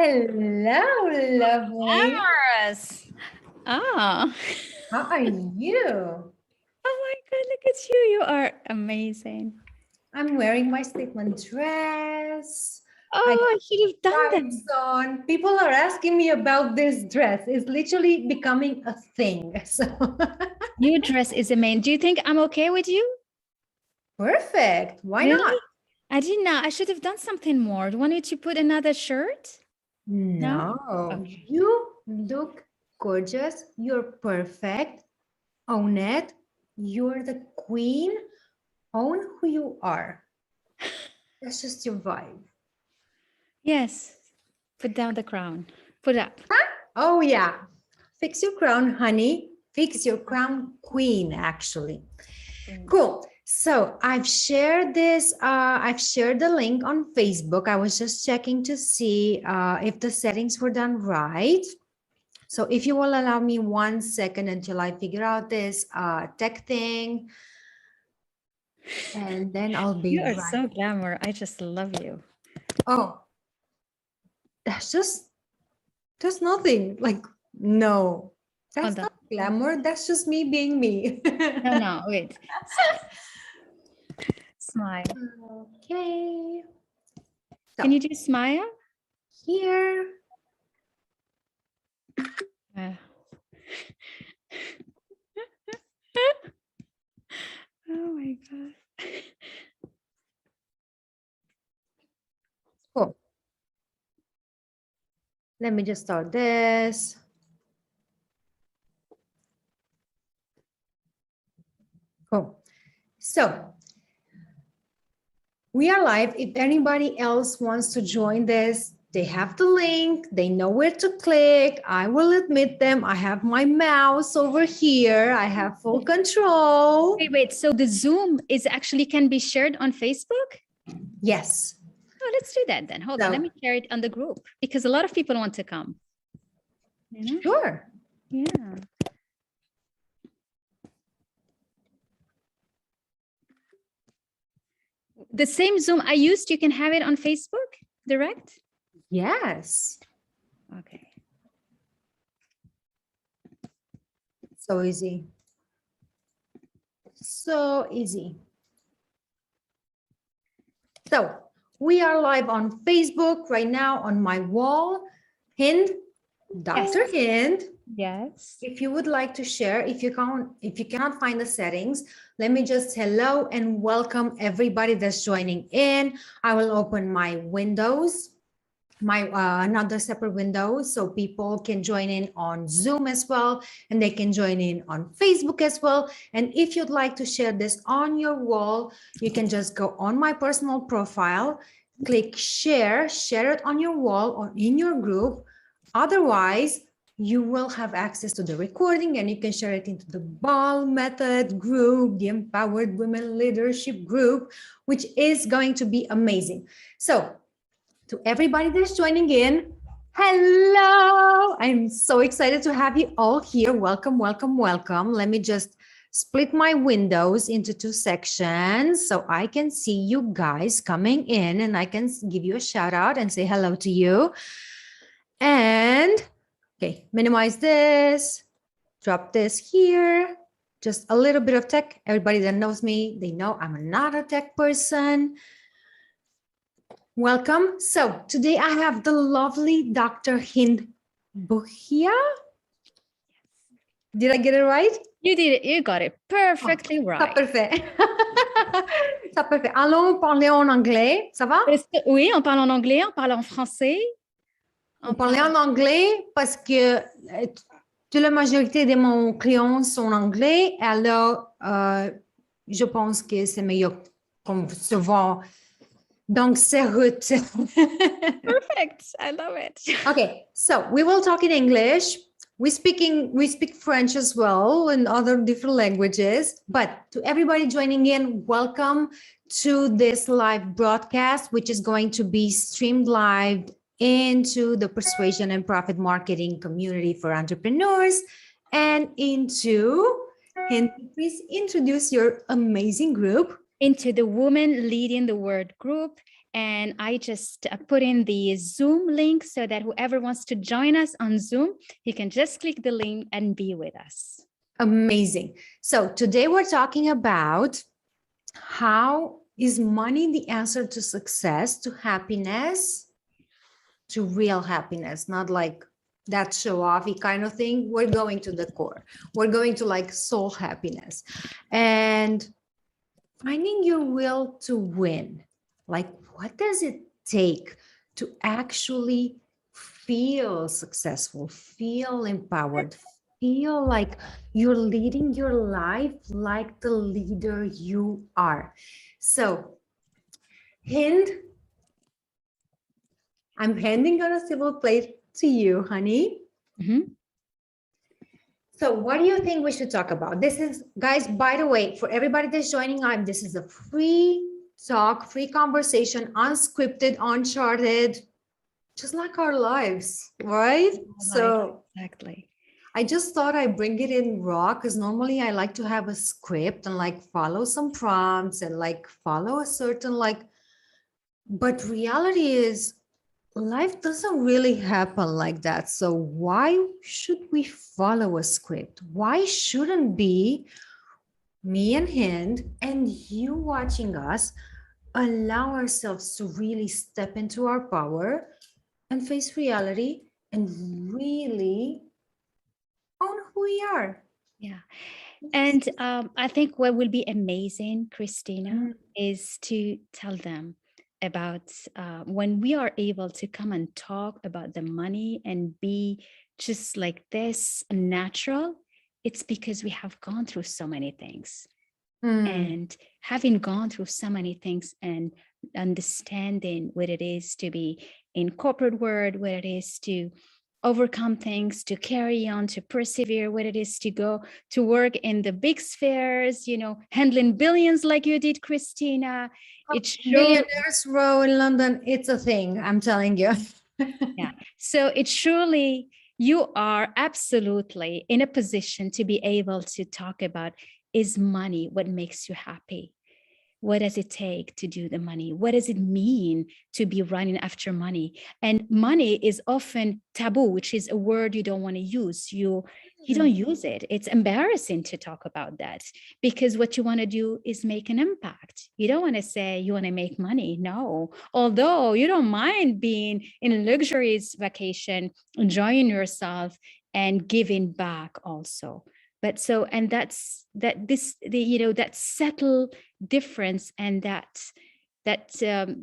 Hello, lovely. Glamorous. Oh. How are you? Oh my God, look at you. You are amazing. I'm wearing my statement dress. I Oh, I should have done that. stripes on. People are asking me about this dress. It's literally becoming a thing. So Your dress is amazing. Do you think I'm okay with you? perfect. Why Really? not? I didn't know. I should have done something more. Do you want me to put another shirt? No, Okay. you look gorgeous. You're perfect. Own it. You're the queen. Own who you are. That's just your vibe. Yes. Put down the crown. Put up. Oh, yeah. Fix your crown, honey. Fix your crown, queen, actually. Cool. So I've shared this. I've shared the link on Facebook. I was just checking to see if the settings were done right. So if you will allow me 1 second until I figure out this tech thing, and then I'll be You are right. so glamour. I just love you. Oh, there's nothing. Like, no, that's not glamour. That's just me being me. No, wait. Smile. Okay. So, Can you do smile? here. Oh my God. Cool. Let me just start this. Cool. So we are live. If anybody else wants to join this, they have the link. They know where to click. I will admit them. I have my mouse over here. I have full control. Wait. So the Zoom is actually can be shared on Facebook? Yes. Oh, let's do that then. Hold on. Let me share it on the group because a lot of people want to come. You know? Sure. Yeah. The same Zoom I used, you can have it on Facebook direct? Yes. Okay. So easy. So easy. So we are live on Facebook right now on my wall. Hynd, Dr. Hynd. Yes. If you would like to share, if you cannot find the settings, let me just hello and welcome everybody that's joining in. I will open my windows, my another separate window, so people can join in on Zoom as well, and they can join in on Facebook as well. And if you'd like to share this on your wall, you can just go on my personal profile, click share it on your wall or in your group. Otherwise, you will have access to the recording and you can share it into the Ball Method group, the Empowered Women Leadership group, which is going to be amazing. So to everybody that's joining in, hello. I'm so excited to have you all here. Welcome, welcome, welcome. Let me just split my windows into 2 sections so I can see you guys coming in and I can give you a shout out and say hello to you. And okay, minimize this, drop this here. Just a little bit of tech. Everybody that knows me, they know I'm not a tech person. Welcome. So today I have the lovely Dr. Hynd Buchia. Did I get it right? You did it. You got it perfectly right. Ça parfait. Ça parfait. Allons parler en anglais. Ça va? Oui, on parle en anglais, on parle en français. On parle en anglais parce que toute la majorité de mes clients sont en anglais. Alors, je pense que c'est meilleur qu'on se voit. Donc, c'est route. Perfect. I love it. Okay, so we will talk in English. We speak French as well and other different languages. But to everybody joining in, welcome to this live broadcast, which is going to be streamed live into the persuasion and profit marketing community for entrepreneurs and into, can you please introduce your amazing group? Into the Women Leading the World group And I just put in the Zoom link so that whoever wants to join us on Zoom, you can just click the link and be with us. Amazing. So today we're talking about how is money the answer to success, to happiness, to real happiness, not like that show-offy kind of thing. We're going to the core. We're going to like soul happiness and finding your will to win. Like, what does it take to actually feel successful, feel empowered, feel like you're leading your life like the leader you are? So, Hind, I'm handing on a silver plate to you, honey. Mm-hmm. So what do you think we should talk about? This is, guys, by the way, for everybody that's joining on, this is a free talk, free conversation, unscripted, uncharted, just like our lives, right? So exactly. I just thought I'd bring it in raw because normally I like to have a script and like follow some prompts and like follow a certain like, but reality is life doesn't really happen like that. So why should we follow a script? Why shouldn't be me and Hind and you watching us allow ourselves to really step into our power and face reality and really own who we are? Yeah. And I think what will be amazing, Cristina, is to tell them about when we are able to come and talk about the money and be just like this natural, it's because we have gone through so many things. And having gone through so many things and understanding what it is to be in corporate world, what it is to overcome things, to carry on, to persevere, what it is to go to work in the big spheres, you know, handling billions like you did, Cristina. It's Millionaires Row in London. It's a thing, I'm telling you. Yeah. So it's surely you are absolutely in a position to be able to talk about, is money what makes you happy? What does it take to do the money? What does it mean to be running after money? And money is often taboo, which is a word you don't want to use. You don't use it. It's embarrassing to talk about that because what you want to do is make an impact. You don't want to say you want to make money. No, although you don't mind being in a luxurious vacation, enjoying yourself and giving back also. But so, and that's that this, the, you know, that subtle difference and the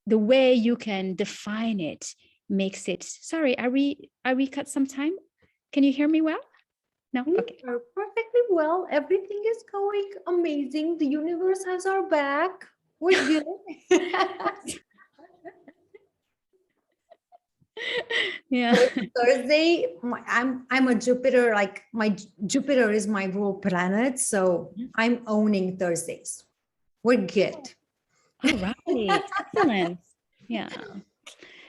way you can define it makes it, sorry, are we cut some time? Can you hear me well? No? Okay. We are perfectly well. Everything is going amazing. The universe has our back. We're good. Yeah. Thursday, I'm a Jupiter, like my Jupiter is my rule planet. So I'm owning Thursdays. We're good. All right. Excellent. Yeah.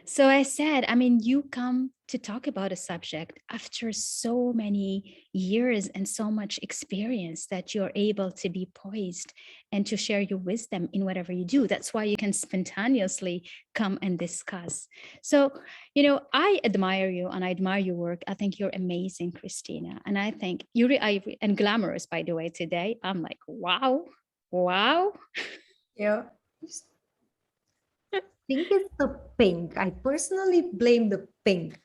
So I said, I mean, you come to talk about a subject after so many years and so much experience that you're able to be poised and to share your wisdom in whatever you do. That's why you can spontaneously come and discuss. So, you know, I admire you and I admire your work. I think you're amazing, Cristina. And I think you're and glamorous, by the way, today. I'm like, wow, wow. Yeah. I think it's the pink. I personally blame the pink.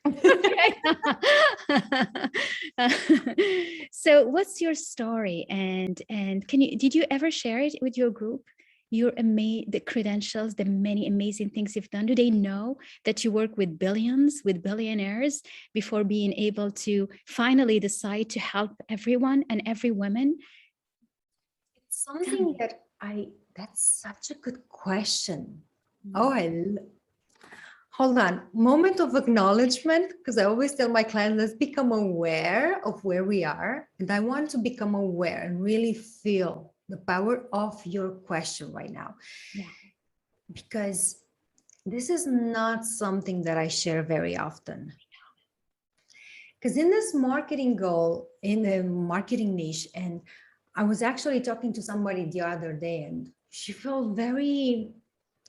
So what's your story and did you ever share it with your group? The credentials, the many amazing things you've done. Do they know that you work with billions, with billionaires before being able to finally decide to help everyone and every woman? It's something that that's such a good question. Oh, hold on. Moment of acknowledgement, because I always tell my clients, let's become aware of where we are. And I want to become aware and really feel the power of your question right now. Yeah. Because this is not something that I share very often. Because in this marketing goal, in the marketing niche, and I was actually talking to somebody the other day and she felt very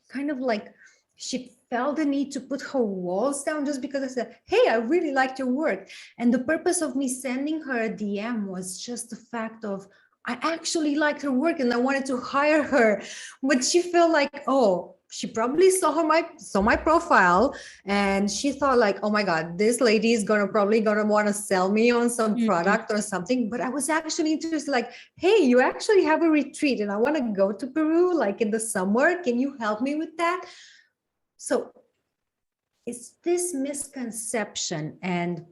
kind of like she felt the need to put her walls down just because I said, hey, I really liked your work. And the purpose of me sending her a DM was just the fact of, I actually liked her work and I wanted to hire her. But she felt like, oh, she probably saw my profile and she thought like, oh my God, this lady is probably gonna want to sell me on some product or something. But I was actually interested, like, hey, you actually have a retreat and I want to go to Peru like in the summer. Can you help me with that? So it's this misconception, and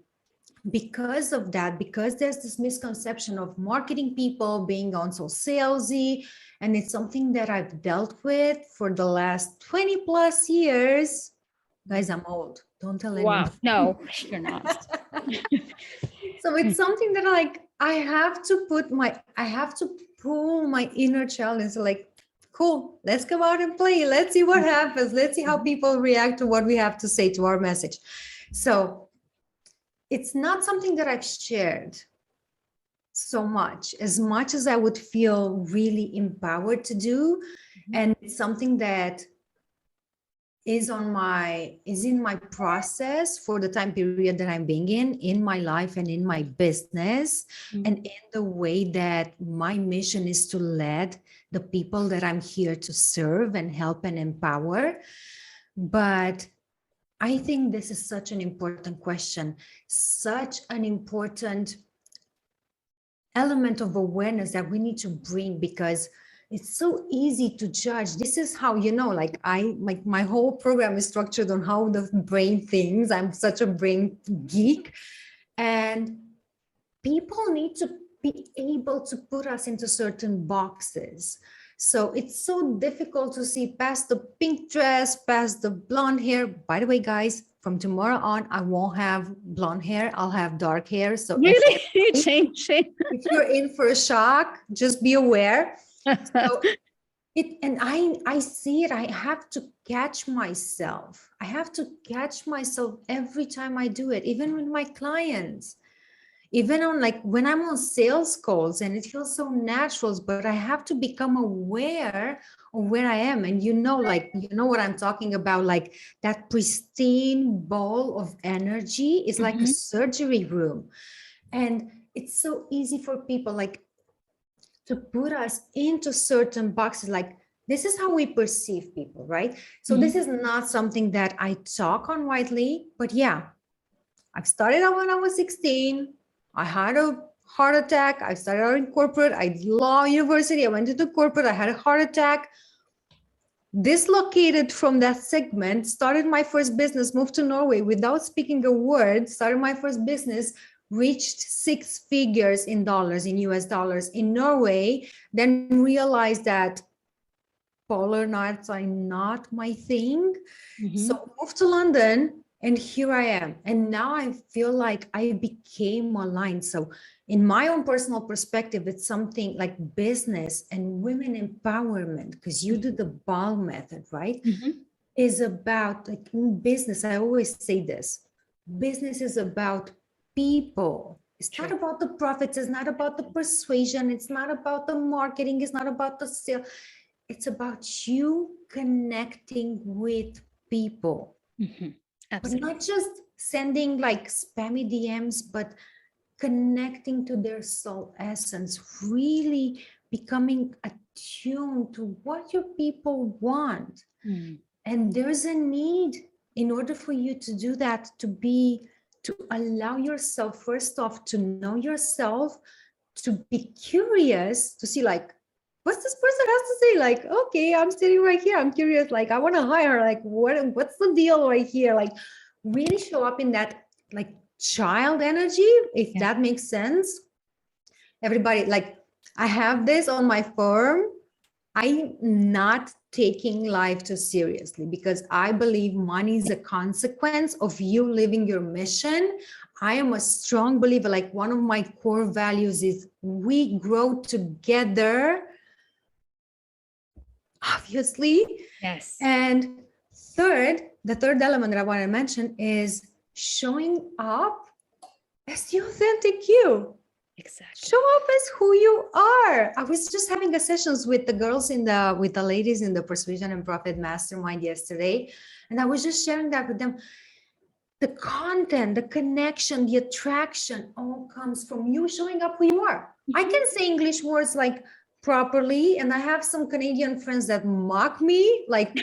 because of that, because there's this misconception of marketing people being on so salesy, and it's something that I've dealt with for the last 20 plus years. Guys, I'm old. Don't tell anyone. Wow. No, you're not. So it's something that like I have to pull my inner child and say like, cool, let's go out and play. Let's see what happens. Let's see how people react to what we have to say, to our message. So it's not something that I've shared so much as I would feel really empowered to do. And it's something that is in my process for the time period that I'm being in my life and in my business, and in the way that my mission is to lead the people that I'm here to serve and help and empower. But I think this is such an important question, such an important element of awareness that we need to bring, because it's so easy to judge. This is how, like my whole program is structured on how the brain thinks. I'm such a brain geek, and people need to be able to put us into certain boxes. So it's so difficult to see past the pink dress, past the blonde hair. By the way, guys, from tomorrow on, I won't have blonde hair. I'll have dark hair. So really, you change it. if you're in for a shock, just be aware. So I see it. I have to catch myself. I have to catch myself every time I do it, even with my clients. Even on like when I'm on sales calls, and it feels so natural, but I have to become aware of where I am. And what I'm talking about, like that pristine ball of energy is like a surgery room. And it's so easy for people like to put us into certain boxes, like this is how we perceive people, right? So this is not something that I talk on widely, but yeah, I've started out when I was 16. I had a heart attack. I started out in corporate. I did law university. I went into corporate. I had a heart attack. Dislocated from that segment, started my first business, moved to Norway without speaking a word, started my first business, reached 6 figures in dollars, in US dollars in Norway, then realized that polar nights are not my thing. So moved to London. And here I am. And now I feel like I became aligned. So in my own personal perspective, it's something like business and women empowerment, because you do the ball method, right? Is about, like in business, I always say this, business is about people. It's not about the profits. It's not about the persuasion. It's not about the marketing. It's not about the sale. It's about you connecting with people. Absolutely. But not just sending like spammy DMs, but connecting to their soul essence, really becoming attuned to what your people want. And there's a need in order for you to do that, to allow yourself, first off, to know yourself, to be curious, to see like, what's this person has to say? Like, okay, I'm sitting right here. I'm curious. Like, I want to hire. Like, what's the deal right here? Like, really show up in that like child energy, if that makes sense. Everybody, like, I have this on my firm. I'm not taking life too seriously, because I believe money is a consequence of you living your mission. I am a strong believer. Like, one of my core values is we grow together. Obviously. Yes. And the third element that I want to mention is showing up as the authentic you. Exactly. Show up as who you are. I was just having a sessions with the girls with the ladies in the Persuasion and Profit Mastermind yesterday. And I was just sharing that with them. The content, the connection, the attraction all comes from you showing up who you are. I can say English words like properly, and I have some Canadian friends that mock me, like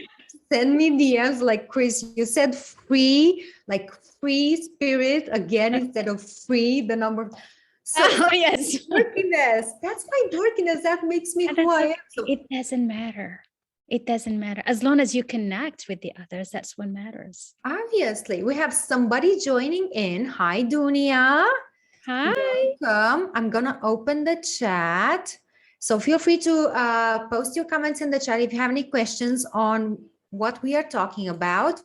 send me DMs like, Chris, you said free, like free spirit again instead of free, the number. So Oh, yes. dorkiness, that's my dorkiness. That makes me And who that's I okay. am. So It doesn't matter. It doesn't matter. As long as you connect with the others, that's what matters. obviously, we have somebody joining in. Hi, Dunia. Hi. Welcome. I'm gonna open the chat. So feel free to post your comments in the chat if you have any questions on what we are talking about.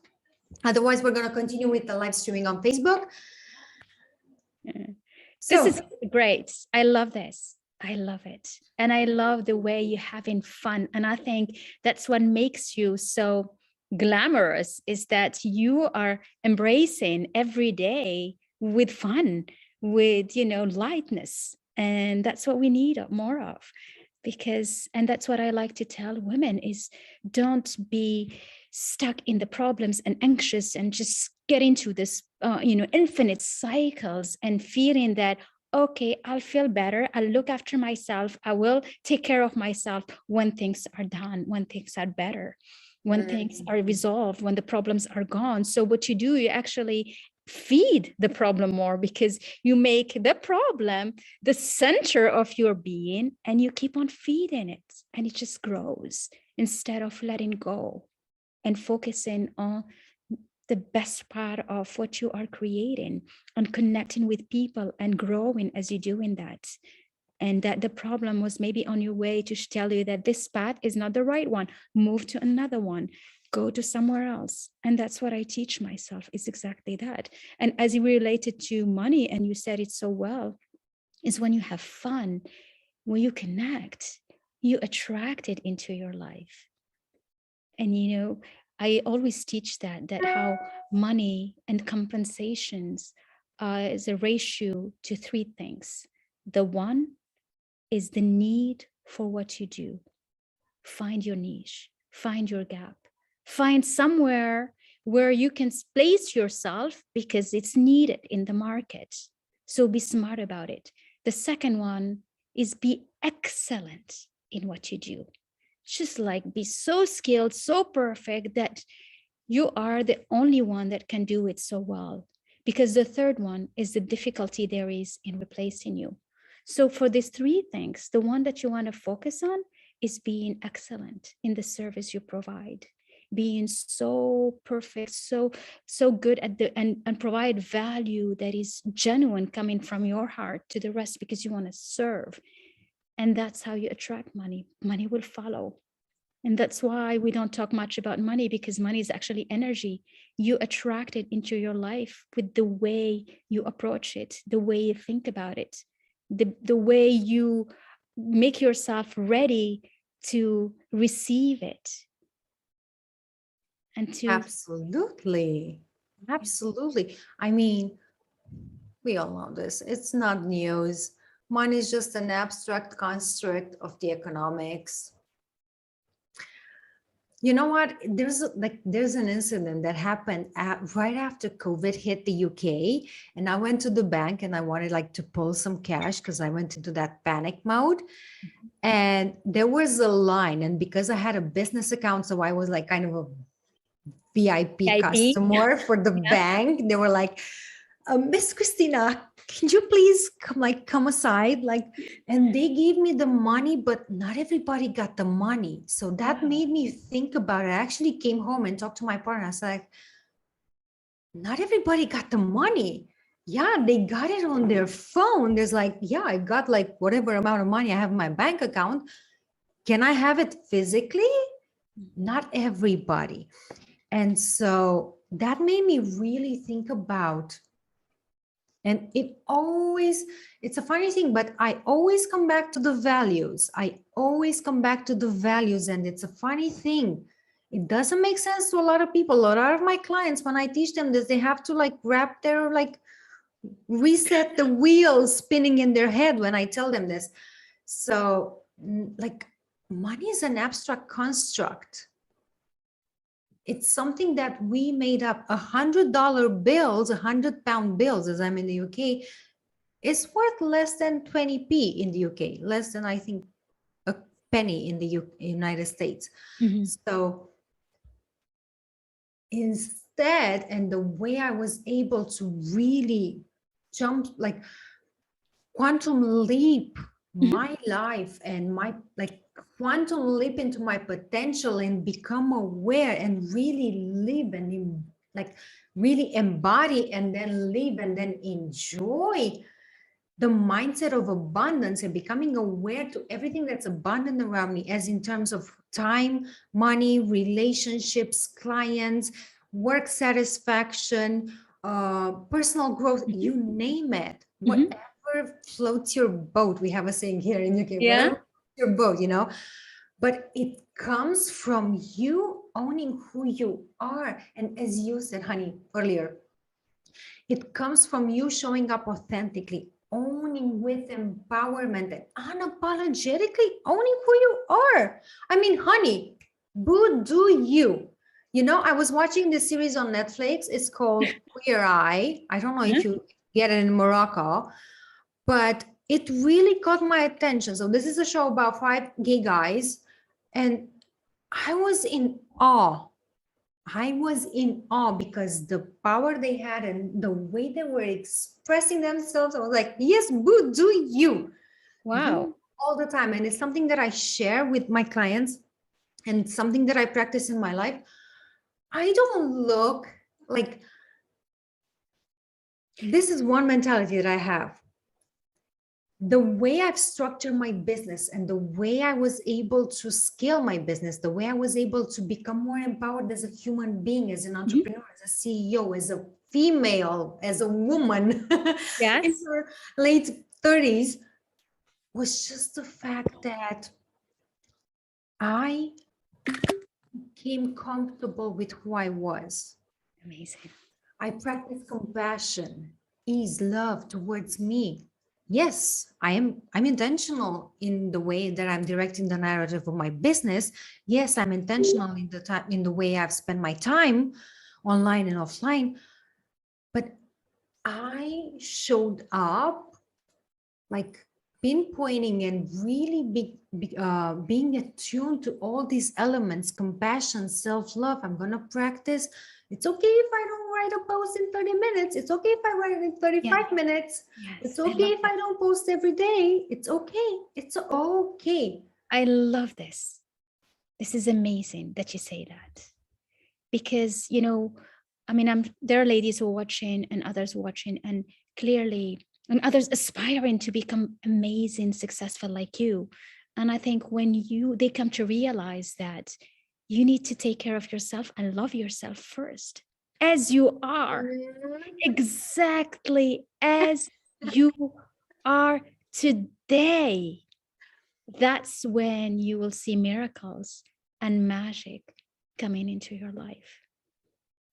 Otherwise, we're gonna continue with the live streaming on Facebook. This So is great. I love this. I love it. And I love the way you're having fun. And I think that's what makes you so glamorous, is that you are embracing every day with fun, with, lightness. And that's what we need more of. And that's what I like to tell women is, don't be stuck in the problems and anxious and just get into this, infinite cycles and feeling that, okay, I'll feel better. I'll look after myself. I will take care of myself when things are done, when things are better, when things are resolved, when the problems are gone. So what you do, you actually feed the problem more, because you make the problem the center of your being and you keep on feeding it, and it just grows instead of letting go and focusing on the best part of what you are creating and connecting with people and growing as you're doing that. And that the problem was maybe on your way to tell you that this path is not the right one, move to another one, go to somewhere else. And that's what I teach myself, is exactly that. And as you related to money, and you said it so well, is when you have fun, when you connect, you attract it into your life. And I always teach that how money and compensations is a ratio to three things. The one is the need for what you do. Find your niche, find your gap, find somewhere where you can place yourself because it's needed in the market. So be smart about it. The second one is be excellent in what you do. Just like be so skilled, so perfect that you are the only one that can do it so well. Because the third one is the difficulty there is in replacing you. So for these three things, the one that you want to focus on is being excellent in the service you provide, being so perfect, so good at and provide value that is genuine, coming from your heart to the rest, because you want to serve. And that's how you attract money. Money will follow. And that's why we don't talk much about money, because money is actually energy. You attract it into your life with the way you approach it, the way you think about it, the way you make yourself ready to receive it. And to absolutely. I mean, we all know this. It's not news. Money is just an abstract construct of the economics. You know what? There's an incident that happened right after COVID hit the UK, and I went to the bank and I wanted to pull some cash because I went into that panic mode. And there was a line, and because I had a business account, so I was kind of a VIP customer for the bank. They were like, Miss Cristina, can you please come aside? And they gave me the money, but not everybody got the money. So that made me think about it. I actually came home and talked to my partner. I was like, not everybody got the money. Yeah, they got it on their phone. There's yeah, I got whatever amount of money I have in my bank account. Can I have it physically? Not everybody. And so that made me really think about, and it's a funny thing, but I always come back to the values. And it's a funny thing. It doesn't make sense to a lot of people. A lot of my clients, when I teach them this, they have to wrap their, reset the wheels spinning in their head when I tell them this. So money is an abstract construct. It's something that we made up. $100 bills, £100 bills, as I'm in the UK, is worth less than 20p in the UK, less than, I think, a penny in the United States. Mhm. So instead, and the way I was able to really jump, like quantum leap my life and my like quantum leap into my potential and become aware and really live and like really embody and then live and then enjoy the mindset of abundance and becoming aware to everything that's abundant around me, as in terms of time, money, relationships, clients, work satisfaction, personal growth, you name it, Mhm. whatever floats your boat. We have a saying here in UK, Yeah. whatever floats your boat, you know, but it comes from you owning who you are. And as you said, honey, earlier, it comes from you showing up authentically, owning with empowerment and unapologetically owning who you are. I mean, honey, boo, do you? You know, I was watching this series on Netflix. It's called Queer Eye. I don't know if you get it in Morocco, but it really caught my attention. So this is a show about 5 gay guys, and I was in awe. I was in awe because the power they had and the way they were expressing themselves. I was like, yes, boo, do you. Wow. You all the time. And it's something that I share with my clients and something that I practice in my life. I don't look like, this is one mentality that I have. The way I've structured my business and the way I was able to scale my business, the way I was able to become more empowered as a human being, as an entrepreneur, as a CEO, as a female, as a woman Yes. in her late 30s, was just the fact that I became comfortable with who I was. Amazing. I practiced compassion, ease, love towards me. Yes, I'm intentional in the way that I'm directing the narrative of my business. Yes, I'm intentional in the time, in the way I've spent my time online and offline, but I showed up like pinpointing and really being attuned to all these elements: compassion, self-love. I'm going to practice. It's okay if I don't write a post in 30 minutes. It's okay if I write it in 35 minutes. Yes. It's I okay love if I don't post every day. It's okay. It's okay. I love this. This is amazing that you say that, because, you know, I mean, there are ladies who are watching and others watching, and clearly, and others aspiring to become amazing, successful like you. And I think when they come to realize that you need to take care of yourself and love yourself first, as you are, exactly as you are today. That's when you will see miracles and magic coming into your life.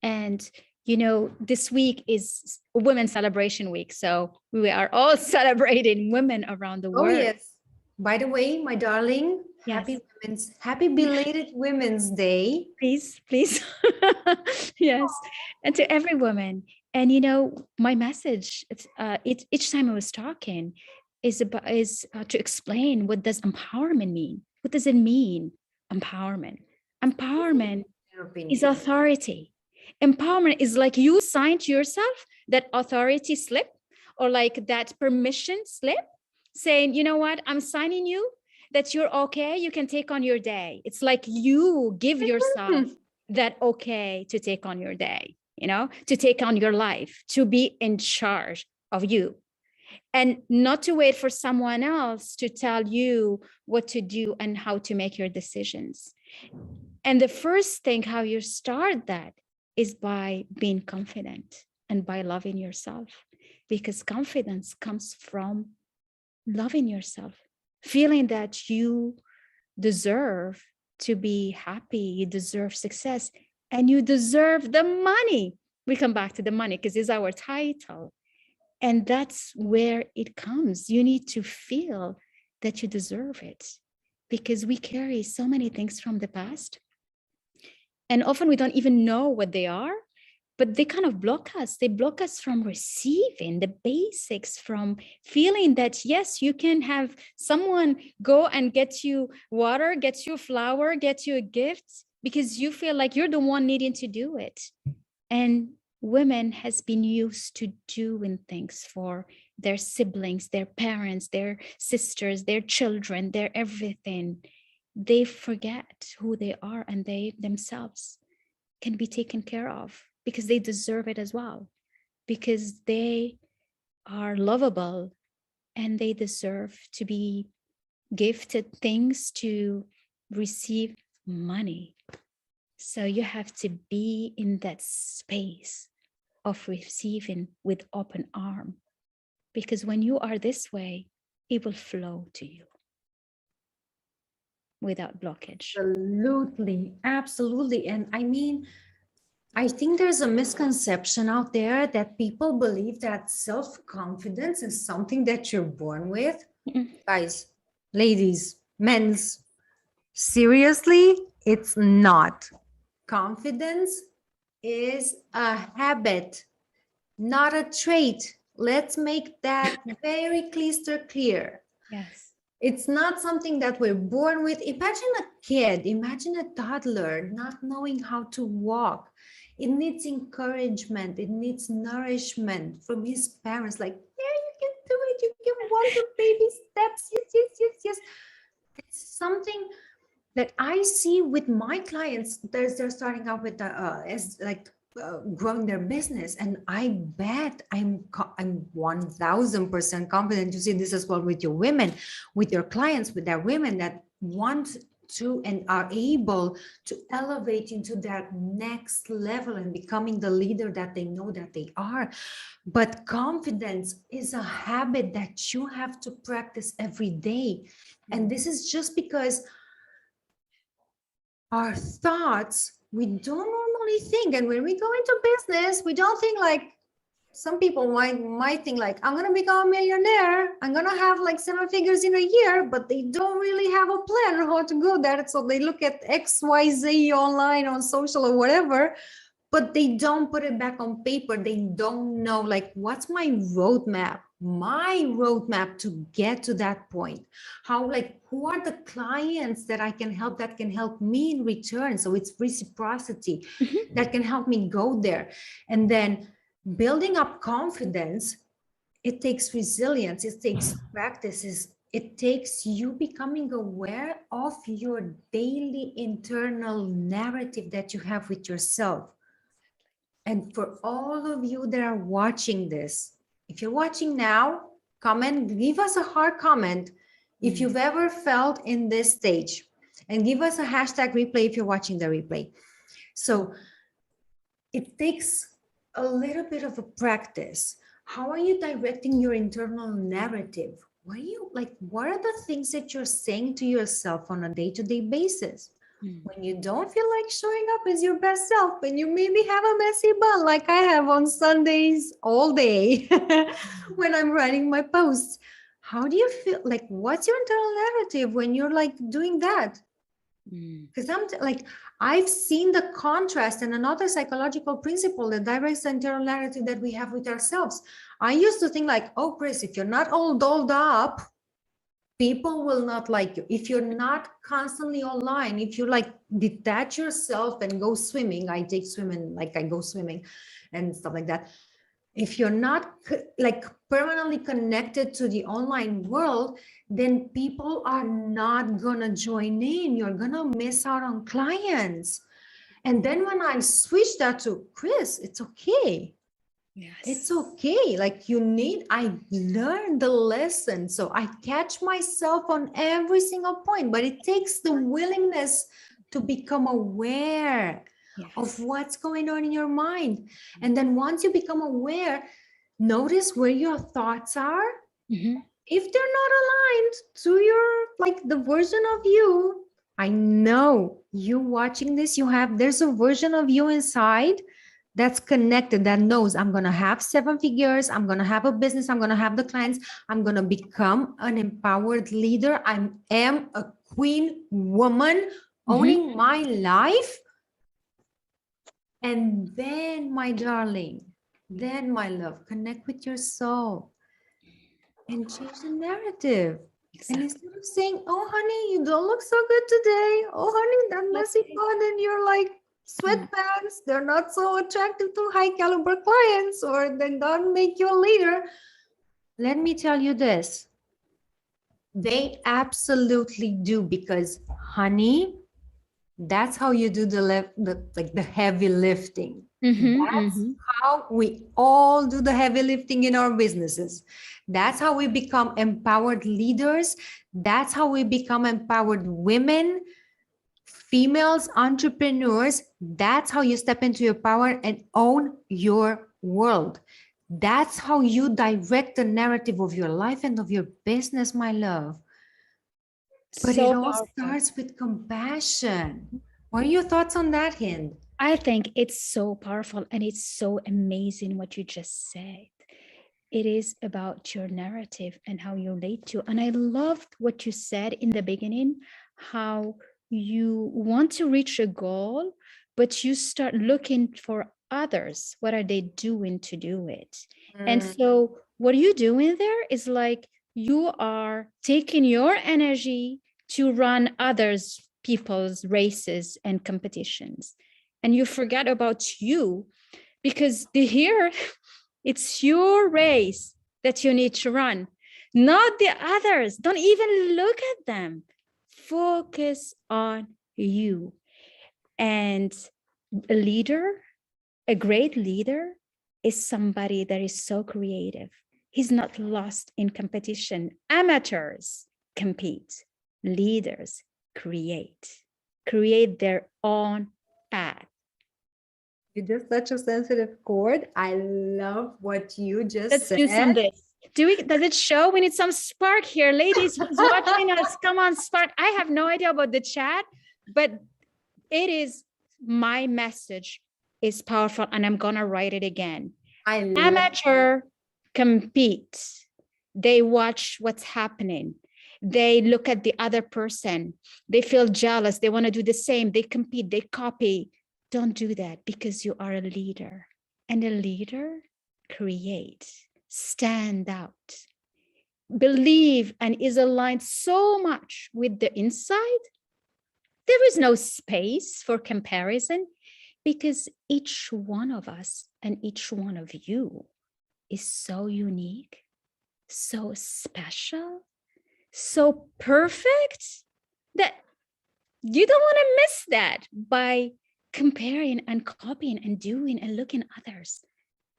And, you know, this week is Women's Celebration Week. So we are all celebrating women around the world. Oh, yes. By the way, my darling, Yes. happy belated Women's Day. Please. Yes. And to every woman. And, you know, my message, each time I was talking, is to explain, what does empowerment mean? What does it mean? Empowerment is authority. Empowerment is like you sign to yourself that authority slip, or like that permission slip, saying, you know what, I'm signing you that you're okay, you can take on your day. It's like you give yourself that okay to take on your day, you know, to take on your life, to be in charge of you, and not to wait for someone else to tell you what to do and how to make your decisions. And the first thing, how you start that, is by being confident and by loving yourself, because confidence comes from loving yourself, feeling that you deserve to be happy, you deserve success, and you deserve the money. We come back to the money because it's our title. And that's where it comes. You need to feel that you deserve it, because we carry so many things from the past. And often we don't even know what they are, but they kind of block us. They block us from receiving the basics, from feeling that, yes, you can have someone go and get you water, get you a flower, get you a gift, because you feel like you're the one needing to do it. And women has been used to doing things for their siblings, their parents, their sisters, their children, their everything. They forget who they are, and they themselves can be taken care of because they deserve it as well, because they are lovable and they deserve to be gifted things, to receive money. So you have to be in that space of receiving with open arm, because when you are this way, it will flow to you without blockage. Absolutely, absolutely. And I mean, I think there's a misconception out there that people believe that self-confidence is something that you're born with. Guys, ladies, men's, seriously, it's not. Confidence is a habit, not a trait. Let's make that very crystal clear. Yes. It's not something that we're born with. Imagine a kid, imagine a toddler not knowing how to walk. It needs encouragement, it needs nourishment from his parents. Like, yeah, you can do it, you can walk your baby steps. Yes, yes, yes, yes. It's something that I see with my clients. They're starting out with as like growing their business, and I bet I'm 1000% confident you see this as well with your women, with your clients, with their women that want to and are able to elevate into that next level and becoming the leader that they know that they are. But confidence is a habit that you have to practice every day. And this is just because our thoughts, we don't normally think. And when we go into business, we don't think like, some people might think like, I'm going to become a millionaire, I'm going to have like 7 figures in a year, but they don't really have a plan on how to go there. So they look at XYZ online on social or whatever, but they don't put it back on paper. They don't know like, what's my roadmap to get to that point? How, like, who are the clients that I can help, that can help me in return? So it's reciprocity that can help me go there. And then building up confidence, it takes resilience, it takes practices, it takes you becoming aware of your daily internal narrative that you have with yourself. And for all of you that are watching this, if you're watching now, comment, give us a hard comment if you've ever felt in this stage, and give us a hashtag replay if you're watching the replay. So it takes a little bit of a practice. How are you directing your internal narrative? What are the things that you're saying to yourself on a day-to-day basis? When you don't feel like showing up as your best self, and you maybe have a messy bun like I have on Sundays all day when I'm writing my posts, how do you feel? Like, what's your internal narrative when you're like doing that? Because I've seen the contrast, and another psychological principle that directs the internal narrative that we have with ourselves. I used to think like, oh, Chris, if you're not all dolled up, people will not like you. If you're not constantly online, if you like detach yourself and go swimming, I take swimming, like I go swimming and stuff like that. If you're not like permanently connected to the online world, then people are not gonna join in. You're gonna miss out on clients. And then when I switched that to Chris, it's okay. Yes. It's okay. Like I learned the lesson. So I catch myself on every single point, but it takes the willingness to become aware of what's going on in your mind. And then once you become aware, notice where your thoughts are. If they're not aligned to your, like the version of you, I know you watching this, there's a version of you inside that's connected, that knows I'm going to have 7 figures, I'm going to have a business, I'm going to have the clients, I'm going to become an empowered leader, I am a queen woman owning my life. And then, my darling, then, my love, connect with your soul and change the narrative. And Exactly. instead of saying, oh, honey, you don't look so good today. Oh, honey, that messy Okay. bun and your like sweatpants, they're not so attractive to high caliber clients, or they don't make you a leader. Let me tell you this. They absolutely do, because honey, that's how you do the heavy lifting. That's how we all do the heavy lifting in our businesses. That's how we become empowered leaders. That's how we become empowered women, females, entrepreneurs. That's how you step into your power and own your world. That's how you direct the narrative of your life and of your business, my love. But it So all powerful. starts with compassion. What are your thoughts on that, Hynd? I think it's so powerful and it's so amazing what you just said. It is about your narrative and how you relate to. And I loved what you said in the beginning, how you want to reach a goal, but you start looking for others. What are they doing to do it? And so what are you doing there is like you are taking your energy to run others people's races and competitions, and you forget about you, because here it's your race that you need to run, not the others. Don't even look at them. Focus on you. And a leader, a great leader, is somebody that is so creative. He's not lost in competition. Amateurs compete. Leaders create their own path. You just such a sensitive chord. I love what you just Let's said. do some this. Does it show? We need some spark here. Ladies who's watching us, come on, spark. I have no idea about the chat, but it is, my message is powerful, and I'm gonna write it again. Amateur compete. They watch what's happening. They look at the other person. They feel jealous. They want to do the same. They compete, they copy. Don't do that, because you are a leader. And a leader creates, stand out, believe, and is aligned so much with the inside. There is no space for comparison, because each one of us and each one of you is so unique, so special, so perfect, that you don't want to miss that by comparing and copying and doing and looking at others.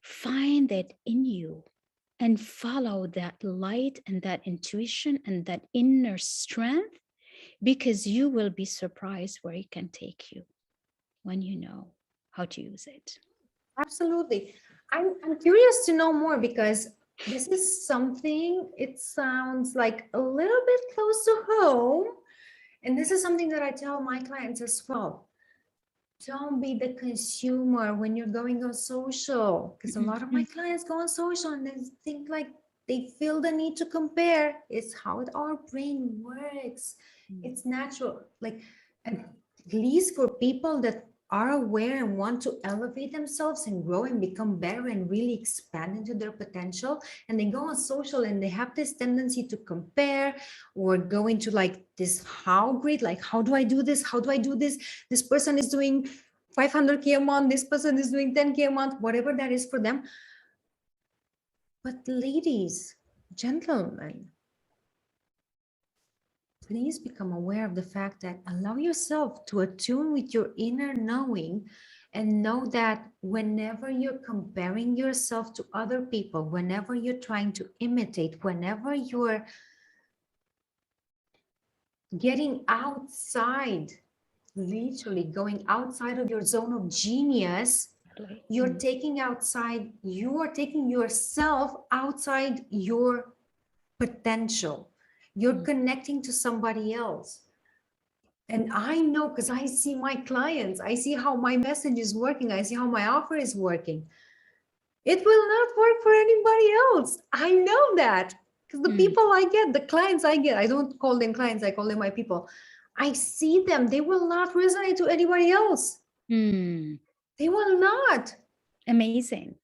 Find that in you and follow that light and that intuition and that inner strength, because you will be surprised where it can take you when you know how to use it. Absolutely. I'm curious to know more, because this is something, it sounds like a little bit close to home. And this is something that I tell my clients as well. Don't be the consumer when you're going on social, because a lot of my clients go on social and they think like they feel the need to compare. It's how our brain works. It's natural. Like, at least for people that are aware and want to elevate themselves and grow and become better and really expand into their potential, and they go on social and they have this tendency to compare or go into like this how great, like how do I do this, how do I do this, this person is doing 500K a month, this person is doing 10K a month, whatever that is for them. But ladies, gentlemen, please become aware of the fact that allow yourself to attune with your inner knowing, and know that whenever you're comparing yourself to other people, whenever you're trying to imitate, whenever you're getting outside, literally going outside of your zone of genius, you're taking yourself outside your potential. You're connecting to somebody else. And I know, because I see my clients, I see how my message is working, I see how my offer is working. It will not work for anybody else. I know that, because the people I get, the clients I get, I don't call them clients, I call them my people. I see them, they will not resonate to anybody else. They will not. Amazing.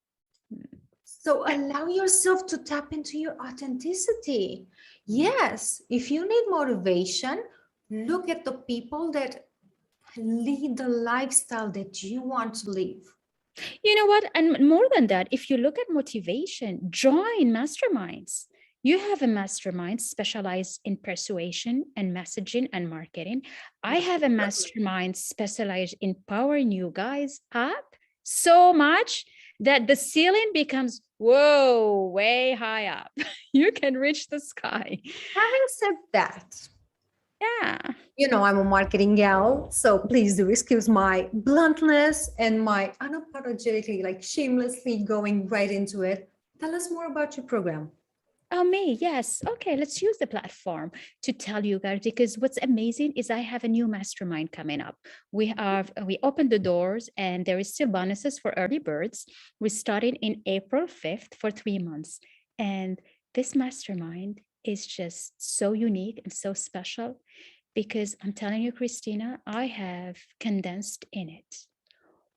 So allow yourself to tap into your authenticity. Yes, if you need motivation, look at the people that lead the lifestyle that you want to live. You know what? And more than that, if you look at motivation, join masterminds. You have a mastermind specialized in persuasion and messaging and marketing. I have a mastermind specialized in powering you guys up so much that the ceiling becomes, whoa, way high up. You can reach the sky. Having said that, Yeah. you know, I'm a marketing gal, so please do excuse my bluntness and my unapologetically, like shamelessly going right into it. Tell us more about your program. Oh, me, yes. Okay, let's use the platform to tell you guys, because what's amazing is I have a new mastermind coming up. We opened the doors and there is still bonuses for early birds. We started in April 5th for 3 months. And this mastermind is just so unique and so special because I'm telling you, Cristina, I have condensed in it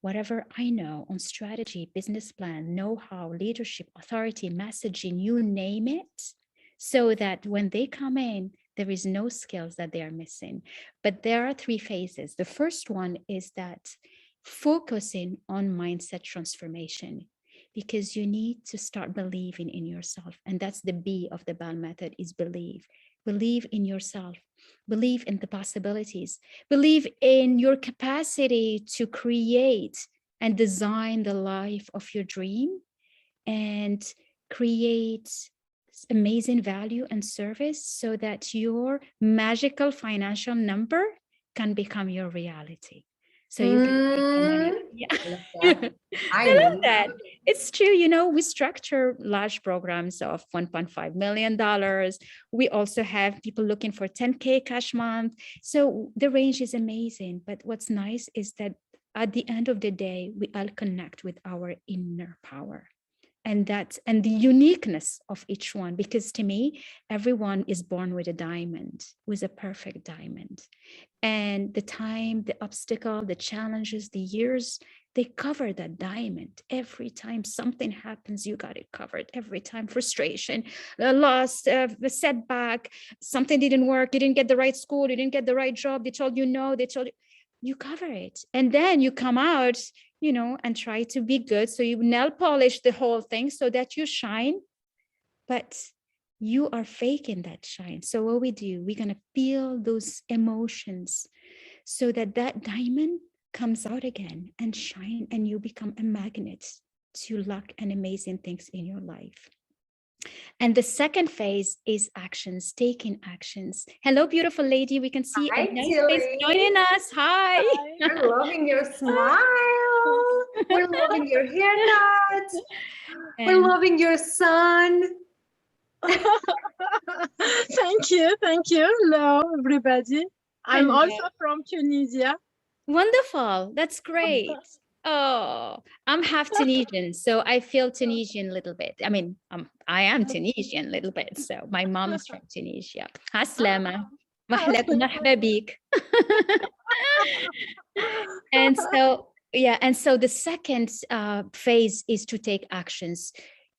whatever I know on strategy, business plan, know-how, leadership, authority, messaging, you name it, so that when they come in, there is no skills that they are missing. But there are 3 phases. The first one is that focusing on mindset transformation, because you need to start believing in yourself. And that's the B of the BAL method, is believe. Believe in yourself. Believe in the possibilities. Believe in your capacity to create and design the life of your dream and create amazing value and service so that your magical financial number can become your reality. So you can make the money. Yeah. I love that. I love that. It's true. You know, we structure large programs of $1.5 million. We also have people looking for 10K cash month. So the range is amazing. But what's nice is that at the end of the day, we all connect with our inner power. And the uniqueness of each one, because to me, everyone is born with a diamond, with a perfect diamond. And the time, the obstacle, the challenges, the years, they cover that diamond. Every time something happens, you got it covered. Every time frustration, loss, the setback, something didn't work, you didn't get the right school, you didn't get the right job, they told you no, they told you, you cover it. And then you come out, you know, and try to be good. So you nail polish the whole thing so that you shine, but you are faking that shine. So what we do, we're going to feel those emotions so that that diamond comes out again and shine, and you become a magnet to luck and amazing things in your life. And the second phase is actions, taking actions. Hello, beautiful lady. We can see Hi, a nice face Tilly. joining us. Hi. We're loving your smile. We're loving your haircut. We're loving your sun. Thank you. Hello, everybody. I'm Hello. also from Tunisia. Wonderful. That's great. Oh, I'm half Tunisian, so I feel Tunisian a little bit. I mean, I am Tunisian a little bit. So my mom is from Tunisia. Aslama. مرحبا بيك. And so, yeah. And so the second phase is to take actions.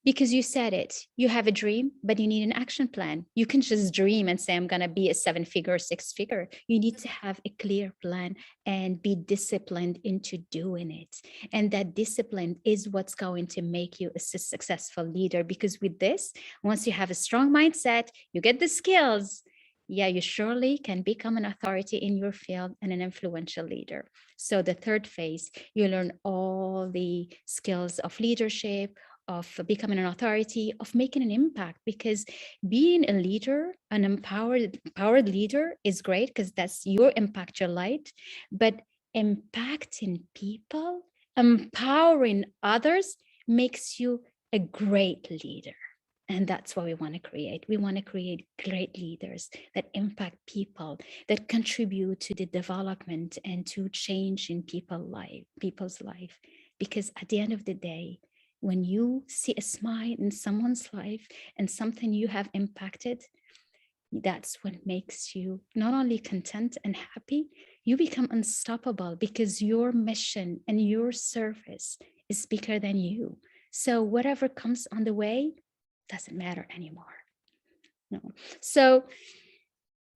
Because you said it, you have a dream, but you need an action plan. You can just dream and say, I'm going to be a 7-figure, 6-figure. You need to have a clear plan and be disciplined into doing it. And that discipline is what's going to make you a successful leader. Because with this, once you have a strong mindset, you get the skills. Yeah, you surely can become an authority in your field and an influential leader. So the third phase, you learn all the skills of leadership, of becoming an authority, of making an impact, because being a leader, an empowered leader is great because that's your impact, your light, but impacting people, empowering others makes you a great leader. And that's what we want to create. We want to create great leaders that impact people, that contribute to the development and to change in people's life. Because at the end of the day, when you see a smile in someone's life and something you have impacted, that's what makes you not only content and happy, you become unstoppable because your mission and your service is bigger than you. So whatever comes on the way doesn't matter anymore. No. So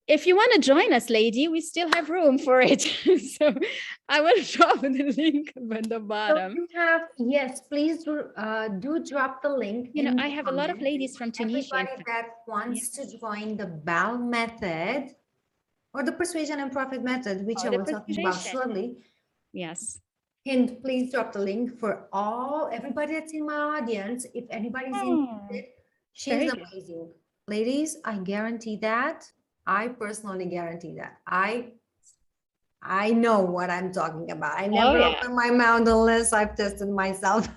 if you want to join us, lady, we still have room for it. So I will drop the link at the bottom. So yes, please do drop the link. You know, in I the have a lot of comments. ladies from Tunisia. Everybody that wants to join the BAL method or the persuasion and profit method, which I will talk about shortly. Yes. Hind, please drop the link for everybody that's in my audience. If anybody's interested, she's amazing. Ladies, I guarantee that. I personally guarantee that. I know what I'm talking about. I never open my mouth unless I've tested myself.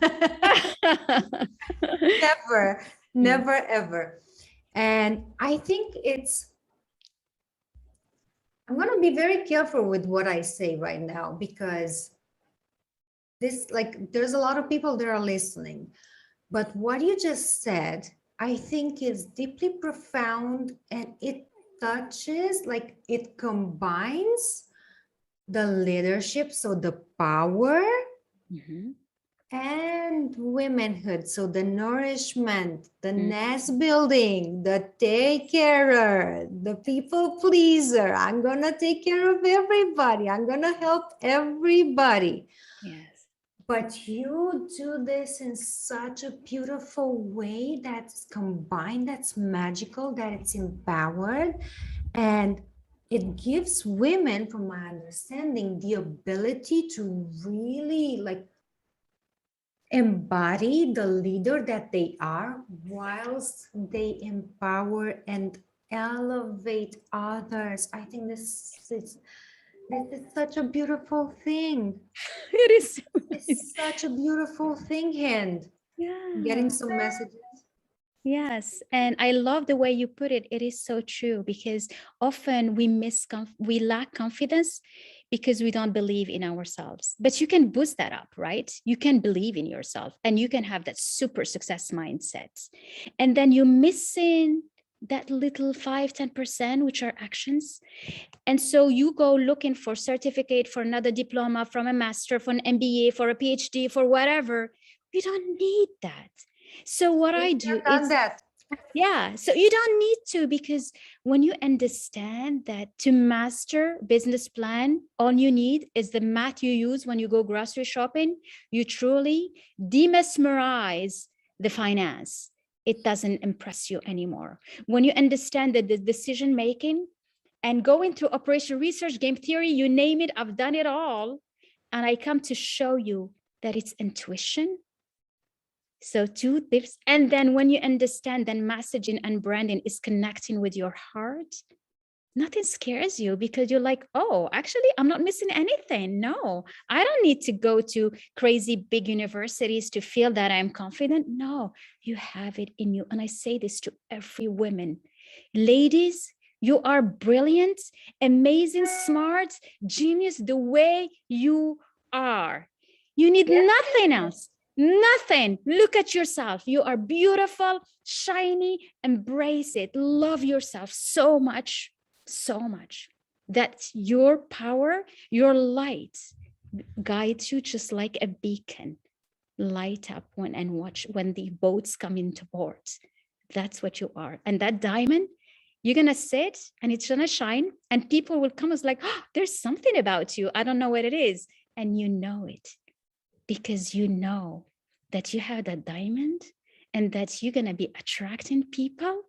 Never, ever. And I think I'm going to be very careful with what I say right now, because there's a lot of people that are listening. But what you just said, I think is deeply profound, and it touches, it combines the leadership, so the power, and womanhood, so the nourishment, the nest building, the take carer, the people pleaser. I'm gonna take care of everybody. I'm gonna help everybody. Yes. But you do this in such a beautiful way that's combined, that's magical, that it's empowered, and it gives women, from my understanding, the ability to really embody the leader that they are, whilst they empower and elevate others. I think this is such a beautiful thing. It is. It's such a beautiful thing, Hind. Yeah. I'm getting some messages. Yes, and I love the way you put it. It is so true, because often we lack confidence because we don't believe in ourselves. But you can boost that up, right? You can believe in yourself and you can have that super success mindset. And then you're missing that little 5-10%, which are actions. And so you go looking for certificate, for another diploma, from a master, for an MBA, for a PhD, for whatever. You don't need that. So what I do is that. Yeah, so you don't need to, because when you understand that to master business plan, all you need is the math you use when you go grocery shopping, you truly demesmerize the finance. It doesn't impress you anymore. When you understand that the decision making and going through operation research, game theory, you name it, I've done it all. And I come to show you that it's intuition. So 2 tips. And then when you understand that messaging and branding is connecting with your heart, nothing scares you, because you're like, oh, actually, I'm not missing anything. No, I don't need to go to crazy big universities to feel that I'm confident. No, you have it in you. And I say this to every woman. Ladies, you are brilliant, amazing, smart, genius, the way you are. You need nothing else. Nothing. Look at yourself. You are beautiful, shiny, embrace it. Love yourself so much that your power, your light guides you just like a beacon. Light up and watch when the boats come into port. That's what you are. And that diamond, you're going to sit and it's going to shine, and people will come as like, oh, there's something about you. I don't know what it is. And you know it. Because you know that you have that diamond and that you're going to be attracting people.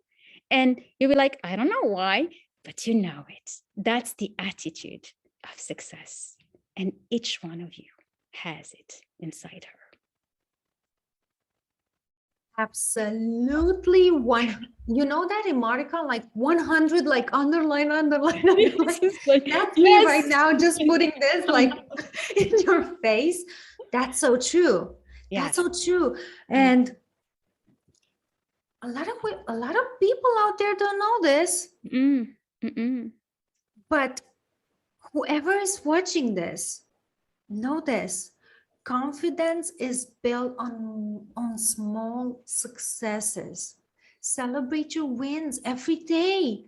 And you'll be like, I don't know why, but you know it. That's the attitude of success. And each one of you has it inside her. Absolutely. You know that emoticon, like 100, like underline. That's me right now, just putting this like in your face. That's so true. That's so true. And a lot of people out there don't know this. But whoever is watching this, know this. Confidence is built on small successes. Celebrate your wins every day.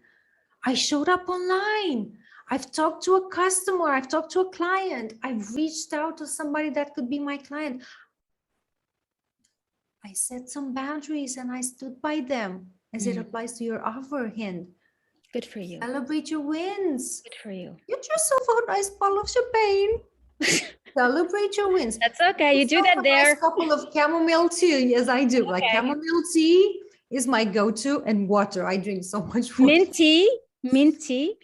I showed up online. I've talked to a customer, I've talked to a client, I've reached out to somebody that could be my client. I set some boundaries and I stood by them as it applies to your offer, Hynd. Good for you. Celebrate your wins. Good for you. Get yourself a nice bottle of champagne. Celebrate your wins. That's okay. You do Yourself that a there. nice couple of chamomile tea, as I do. Like Okay. chamomile tea is my go-to, and water. I drink so much water. Minty. Minty.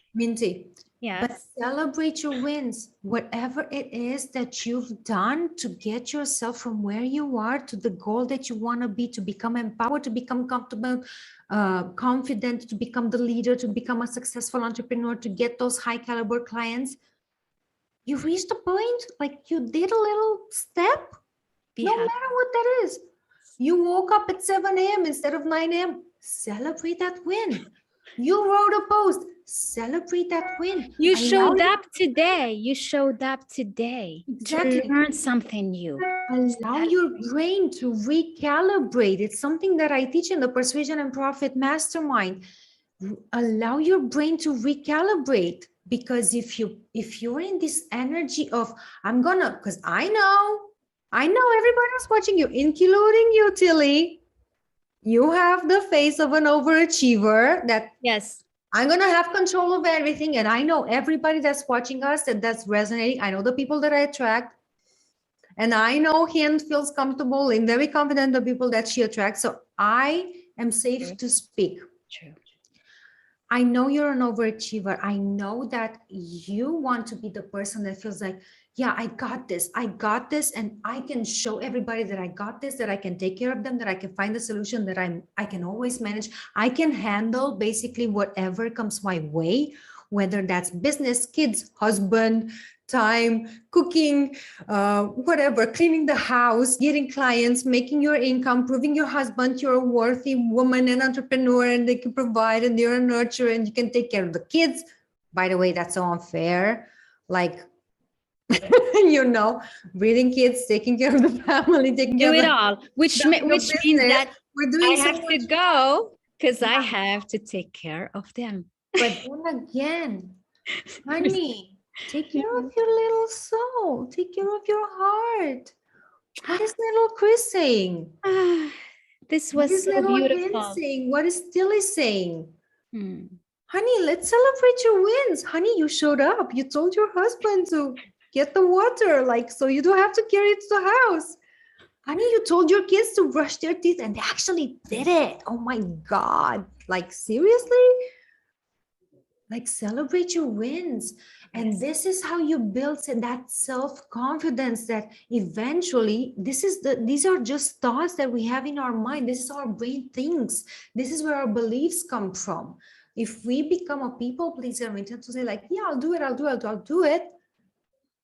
Yes. But celebrate your wins, whatever it is that you've done to get yourself from where you are to the goal that you want to be, to become empowered, to become comfortable, confident, to become the leader, to become a successful entrepreneur, to get those high caliber clients. You reached a point, like you did a little step, no matter what that is. You woke up at 7 a.m. instead of 9 a.m. Celebrate that win. You wrote a post. Celebrate that win. You showed up today. You showed up today. Exactly. To learn something new. Allow your brain to recalibrate. It's something that I teach in the Persuasion and Profit Mastermind. Allow your brain to recalibrate, because if you're in this energy of because I know everybody's watching you, including you, Tilly. You have the face of an overachiever that yes, I'm going to have control of everything. And I know everybody that's watching us that's resonating. I know the people that I attract. And I know Hynd feels comfortable and very confident the people that she attracts. So I am safe to speak. True. I know you're an overachiever. I know that you want to be the person that feels like, yeah, I got this, and I can show everybody that I got this, that I can take care of them, that I can find a solution, that I can always manage. I can handle basically whatever comes my way, whether that's business, kids, husband, time, cooking, whatever, cleaning the house, getting clients, making your income, proving your husband you're a worthy woman and entrepreneur and they can provide and you're a nurturer and you can take care of the kids. By the way, that's so unfair. Like, breeding kids, taking care of the family, taking care of it all, which means that we're doing I have to go because I have to take care of them. But then again, honey, take care of your little soul. Take care of your heart. What is little Chris saying? This was so beautiful. Saying? What is Tilly saying? Honey, let's celebrate your wins. Honey, you showed up. You told your husband to get the water, so you don't have to carry it to the house. Honey, you told your kids to brush their teeth and they actually did it. Oh my God. Seriously? Celebrate your wins. And this is how you build that self-confidence that eventually these are just thoughts that we have in our mind. This is how our brain thinks. This is where our beliefs come from. If we become a people pleaser, we tend to say yeah, I'll do it.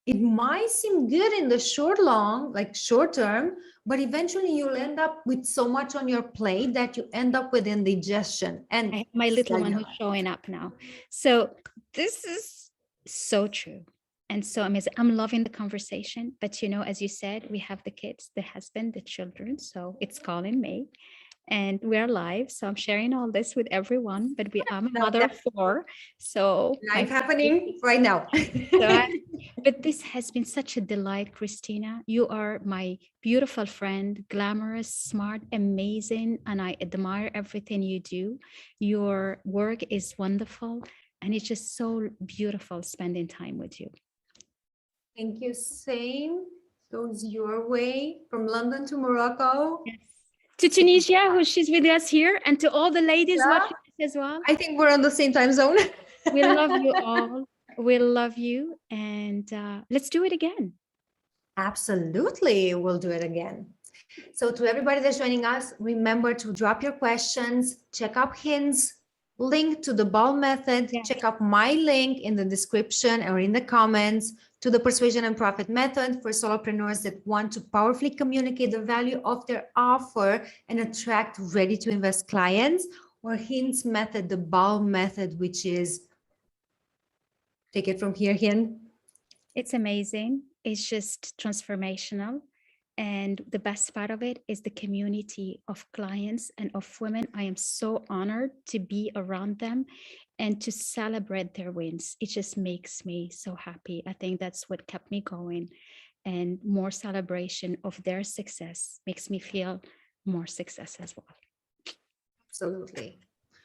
It might seem good in the short term, but eventually you'll end up with so much on your plate that you end up with indigestion. And my little one who's showing up now. So this is so true. And so amazing. I'm loving the conversation, but as you said, we have the kids, the husband, the children. So it's calling me. And we're live, so I'm sharing all this with everyone, but I'm a mother of 4, so live happening right now. But this has been such a delight, Cristina. You are my beautiful friend, glamorous, smart, amazing, and I admire everything you do. Your work is wonderful, and it's just so beautiful spending time with you. Thank you. Same goes your way, from London to Morocco. Yes. To Tunisia, she's with us here, and to all the ladies watching as well. I think we're on the same time zone. We love you all. We love you, and let's do it again. Absolutely, we'll do it again. So to everybody that's joining us, remember to drop your questions, check out Hynd's link to the ball method, check out my link in the description or in the comments to the Persuasion and Profit method for solopreneurs that want to powerfully communicate the value of their offer and attract ready to invest clients, or Hynd's method, the ball method, which is, take it from here, Hynd. It's amazing. It's just transformational. And the best part of it is the community of clients and of women. I am so honored to be around them. and to celebrate their wins. It just makes me so happy. I think that's what kept me going, and more celebration of their success makes me feel more success as well. Absolutely.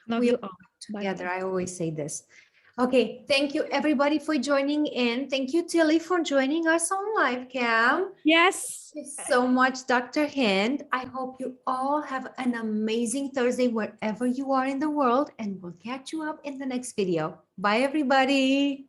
Love We you are all. together. Bye-bye. I always say this. Okay, thank you everybody for joining in. Thank you, Tilly, for joining us on live cam. Yes. Thank you so much, Dr. Hynd. I hope you all have an amazing Thursday wherever you are in the world, and we'll catch you up in the next video. Bye, everybody.